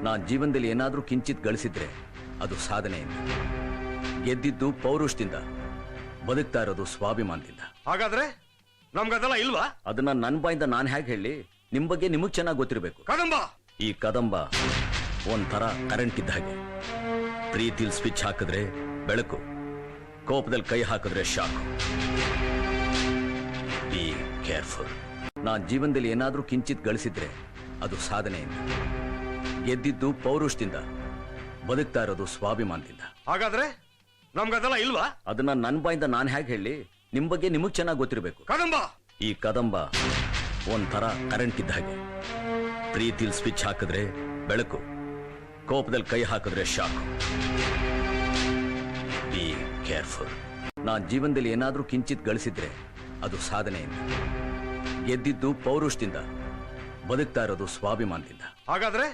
ನಾನ್ ಜೀವನದಲ್ಲಿ ಏನಾದ್ರೂ ಕಿಂಚಿತ್ ಗಳಿಸಿದ್ರೆ ಅದು ಸಾಧನೆಯಿಂದ, ಗೆದ್ದಿದ್ದು ಪೌರುಷದಿಂದ, ಬದುಕ್ತಾ ಇರೋದು ಸ್ವಾಭಿಮಾನದಿಂದ. ಹಾಗಾದ್ರೆ ನಮ್ಗದೆಲ್ಲ ಇಲ್ವಾ? ಅದನ್ನ ನನ್ನ ಬಾಯಿಂದ ನಾನು ಹೇಗೆ ಹೇಳಿ? ನಿಮ್ ಬಗ್ಗೆ ನಿಮಗ್ ಚೆನ್ನಾಗಿ ಗೊತ್ತಿರಬೇಕು. ಕದಂಬ, ಈ ಕದಂಬ ಒಂಥರ ಕರೆಂಟ್ ಇದ್ದ ಹಾಗೆ. ಪ್ರೀತಿಲ್ ಸ್ವಿಚ್ ಹಾಕಿದ್ರೆ ಬೆಳಕು, ಕೋಪದಲ್ಲಿ ಕೈ ಹಾಕಿದ್ರೆ ಶಾಕು. Be careful. ನಾನ್ ಜೀವನದಲ್ಲಿ ಏನಾದ್ರೂ ಕಿಂಚಿತ್ ಗಳಿಸಿದ್ರೆ ಅದು ಸಾಧನೆಯಿಂದ, ಗೆದ್ದಿದ್ದು ಪೌರುಷದಿಂದ, ಬದುಕ್ತಾ ಇರೋದು ಸ್ವಾಭಿಮಾನದಿಂದ. ಹಾಗಾದ್ರೆ ನಮ್ಗದೆಲ್ಲ ಇಲ್ವಾ? ಅದನ್ನ ನನ್ನ ಬಾಯಿಂದ ನಾನು ಹೇಗೆ ಹೇಳಿ? ನಿಮ್ ಬಗ್ಗೆ ನಿಮಗ್ ಚೆನ್ನಾಗಿ ಗೊತ್ತಿರಬೇಕು. ಕದಂಬ, ಈ ಕದಂಬ ಒಂಥರ ಕರೆಂಟ್ ಇದ್ದ ಹಾಗೆ. ಪ್ರೀತಿಲ್ ಸ್ವಿಚ್ ಹಾಕಿದ್ರೆ ಬೆಳಕು, ಕೋಪದಲ್ಲಿ ಕೈ ಹಾಕಿದ್ರೆ ಶಾಕು. Be careful. ನಾನ್ ಜೀವನದಲ್ಲಿ ಏನಾದ್ರೂ ಕಿಂಚಿತ್ ಗಳಿಸಿದ್ರೆ ಅದು ಸಾಧನೆಯಿಂದ, ಗೆದ್ದಿದ್ದು ಪೌರುಷದಿಂದ, ಬದುಕ್ತಾ ಇರೋದು ಸ್ವಾಭಿಮಾನದಿಂದ. ಹಾಗಾದ್ರೆ